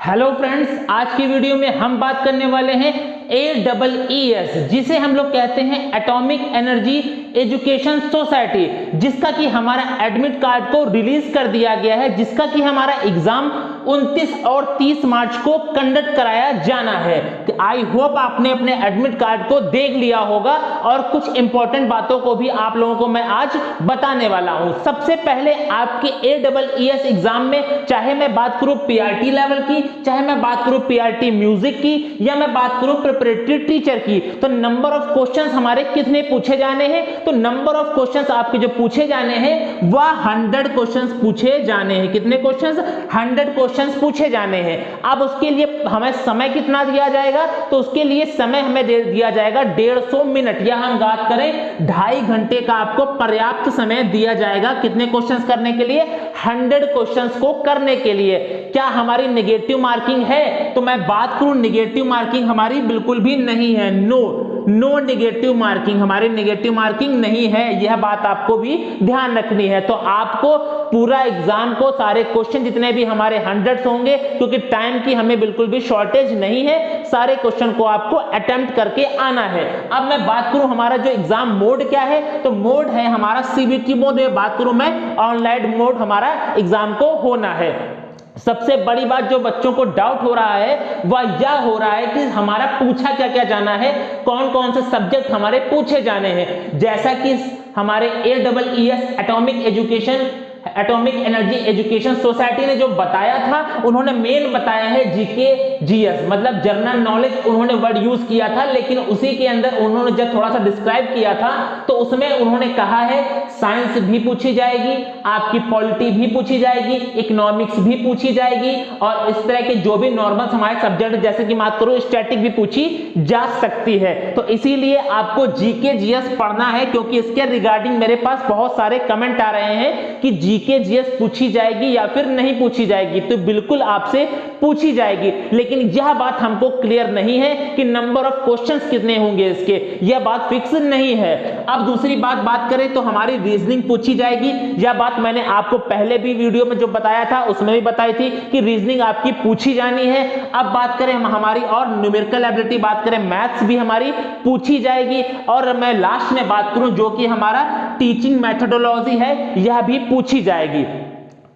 Hello friends, आज की video में हम बात करने वाले हैं AEES, जिसे हम लोग कहते हैं एटॉमिक एनर्जी एजुकेशन सोसाइटी, जिसका कि हमारा एडमिट कार्ड को रिलीज कर दिया गया है, जिसका कि हमारा एग्जाम 29 और 30 मार्च को कंडक्ट कराया जाना है। आई होप आपने अपने एडमिट कार्ड को देख लिया होगा और कुछ इंपॉर्टेंट बातों को भी आप लोगों को मैं आज बताने वाला हूं। सबसे पहले आपके AEES एग्जाम में, चाहे मैं बात करूं PRT लेवल की, चाहे मैं बात करूं PRT म्यूजिक की, या मैं बात करूं प्रिपरेटरी टीचर की, तो नंबर ऑफ क्वेश्चंस हमारे कितने पूछे जाने हैं? तो नंबर ऑफ क्वेश्चंस आपके जो पूछे जाने हैं वह 100 क्वेश्चंस पूछे जाने हैं। कितने क्वेश्चंस? 100 क्वेश्चंस पूछे जाने हैं। अब उसके लिए हमें समय कितना दिया जाएगा? तो उसके लिए समय हमें दे दिया जाएगा 150 मिनट, या हम बात करें 2.5 घंटे का आपको पर्याप्त समय दिया जाएगा। कितने क्वेश्चंस करने के लिए? 100 क्वेश्चंस को करने के लिए। क्या हमारी नेगेटिव मार्किंग है? तो मैं बात करूं, नेगेटिव मार्किंग हमारी बिल्कुल भी नहीं है। नो नेगेटिव मार्किंग, हमारी नेगेटिव मार्किंग नहीं है। यह बात आपको भी ध्यान रखनी है। तो आपको पूरा एग्जाम को, सारे क्वेश्चन जितने भी हमारे 100 होंगे, क्योंकि टाइम की हमें बिल्कुल भी शॉर्टेज नहीं है, सारे क्वेश्चन को आपको अटेम्प्ट करके आना है। अब मैं बात करूं हमारा जो एग्जाम मोड क्या है, तो मोड है हमारा CBT मोड। में बात करूं मैं, ऑनलाइन मोड हमारा एग्जाम को होना है। सबसे बड़ी बात जो बच्चों को डाउट हो रहा है वह यह हो रहा है कि हमारा पूछा क्या क्या जाना है, कौन कौन से सब्जेक्ट हमारे पूछे जाने हैं। जैसा कि हमारे AEES atomic energy education society ने जो बताया था, उन्होंने मेन बताया है GK GS, मतलब जनरल नॉलेज उन्होंने वर्ड यूज किया था, लेकिन उसी के अंदर उन्होंने जब थोड़ा सा डिस्क्राइब किया था तो उसमें उन्होंने कहा है साइंस भी पूछी जाएगी, आपकी पॉलिटी भी पूछी जाएगी, इकोनॉमिक्स भी पूछी जाएगी, और इस तरह के जो भी नॉर्मल हमारे सब्जेक्ट, जैसे कि बात करो स्टैटिक, भी पूछी जा सकती है। तो इसीलिए आपको GK GS पढ़ना है, क्योंकि इसके रिगार्डिंग मेरे पास बहुत सारे कमेंट आ रहे हैं कि GK GS पूछी जाएगी या फिर नहीं पूछी जाएगी। तो बिल्कुल आपसे पूछी जाएगी, लेकिन यह बात हमको क्लियर नहीं है कि नंबर ऑफ क्वेश्चंस कितने होंगे इसके, यह बात फिक्स नहीं है। अब दूसरी बात करें तो हमारी रीजनिंग पूछी जाएगी। यह बात मैंने आपको पहले भी वीडियो में जो बताया था उसमें भी बताई थी कि रीजनिंग आपकी पूछी जानी है। अब बात करें हमारी और न्यूमेरिकल एबिलिटी, बात करें मैथ्स भी हमारी पूछी जाएगी। और मैं लास्ट में बात करूं जो कि हमारा टीचिंग मेथोडोलॉजी है, यह भी पूछी जाएगी।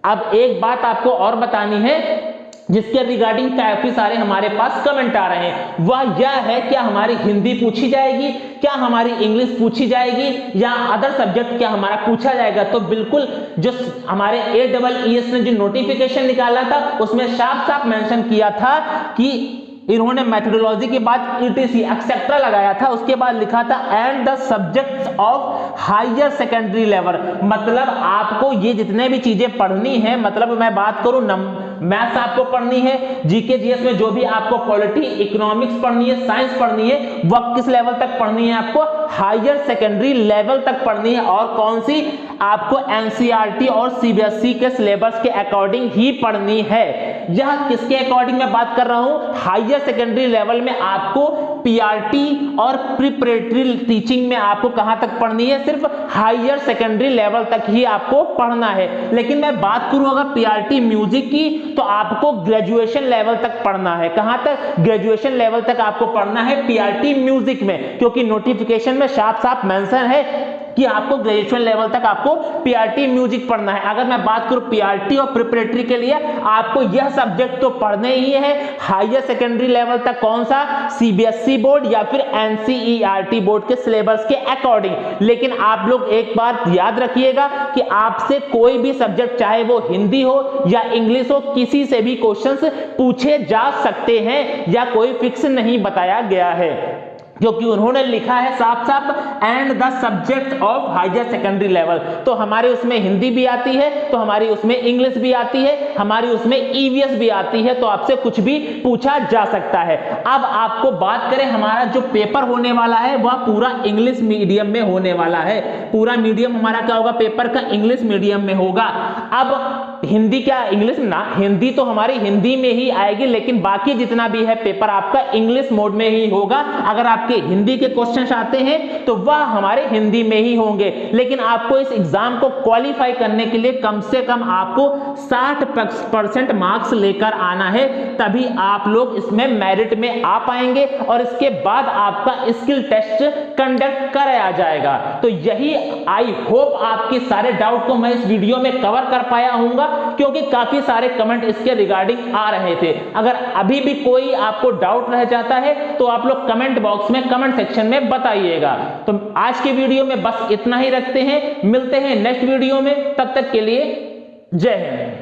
अब एक बात आपको और बतानी है जिसके रिगार्डिंग काफी सारे हमारे पास कमेंट आ रहे हैं, वह यह है क्या हमारी हिंदी पूछी जाएगी, क्या हमारी इंग्लिश पूछी जाएगी, या अदर सब्जेक्ट क्या हमारा पूछा जाएगा। तो बिल्कुल जो हमारे AEES ने जो नोटिफिकेशन निकाला था उसमें साफ साफ मेंशन किया था कि इन्होंने मेथोडोलॉजी के बाद ETC एक्सेट्रा लगाया था, उसके बाद लिखा था and the subjects of higher secondary level. मतलब आपको ये जितने भी चीजें पढ़नी है, मतलब मैं बात करूं मैथ्स आपको पढ़नी है, GK GS में जो भी आपको पॉलिटी, इकोनॉमिक्स पढ़नी है, साइंस पढ़नी है, वह किस लेवल तक पढ़नी है? आपको हायर सेकेंडरी लेवल तक पढ़नी है। और कौन सी? आपको NCERT और CBSE के सिलेबस के अकॉर्डिंग ही पढ़नी है। यह किसके अकॉर्डिंग मैं बात कर रहा हूं? हायर सेकेंडरी लेवल में आपको PRT और प्रिपरेटरी टीचिंग में आपको कहां तक पढ़नी है? सिर्फ हायर सेकेंडरी लेवल तक ही आपको पढ़ना है। लेकिन मैं बात करूं अगर PRT म्यूजिक की, तो आपको ग्रेजुएशन लेवल तक पढ़ना है। कहां तक? ग्रेजुएशन लेवल तक आपको पढ़ना है PRT म्यूजिक में, क्योंकि नोटिफिकेशन में साफ साफ मेंशन है कि आपको ग्रेजुएशन लेवल तक आपको PRT म्यूजिक पढ़ना है। अगर मैं बात करूं PRT और प्रिपरेटरी के लिए, आपको यह सब्जेक्ट तो पढ़ने ही है हायर सेकेंडरी लेवल तक। कौन सा? CBSE बोर्ड या फिर NCERT बोर्ड के सिलेबस के अकॉर्डिंग। लेकिन आप लोग एक बात याद रखिएगा कि आपसे कोई भी सब्जेक्ट, चाहे वो हिंदी हो या इंग्लिश हो, किसी से भी क्वेश्चंस पूछे जा सकते हैं, या कोई फिक्स नहीं बताया गया है, क्योंकि उन्होंने लिखा है साफ साफ and the subject of higher secondary level. तो हमारे उसमें हिंदी भी आती है, तो हमारी उसमें इंग्लिश भी आती है, हमारी उसमें EVS भी आती है, तो आपसे कुछ भी पूछा जा सकता है। अब आपको बात करें, हमारा जो पेपर होने वाला है वह पूरा इंग्लिश मीडियम में होने वाला है। पूरा मीडियम हमारा क्या होगा? पेपर का इंग्लिश मीडियम में होगा। अब हिंदी क्या इंग्लिश ना, हिंदी तो हमारी हिंदी में ही आएगी, लेकिन बाकी जितना भी है पेपर आपका इंग्लिश मोड में ही होगा। अगर आपके हिंदी के क्वेश्चंस आते हैं तो वह हमारे हिंदी में ही होंगे। लेकिन आपको इस एग्जाम को क्वालिफाई करने के लिए कम से कम आपको 60% मार्क्स लेकर आना है। तभी आप लोग इसमें मेरिट में आ पाएंगे और इसके बाद आपका स्किल टेस्ट कंडक्ट कराया जाएगा। तो यही आई होप आपके सारे डाउट को मैं इस वीडियो में कवर कर पाया हूंगा, क्योंकि काफी सारे कमेंट इसके रिगार्डिंग आ रहे थे। अगर अभी भी कोई आपको डाउट रह जाता है तो आप लोग कमेंट बॉक्स में, कमेंट सेक्शन में बताइएगा। तो आज के वीडियो में बस इतना ही रखते हैं, मिलते हैं नेक्स्ट वीडियो में, तब तक के लिए जय हिंद।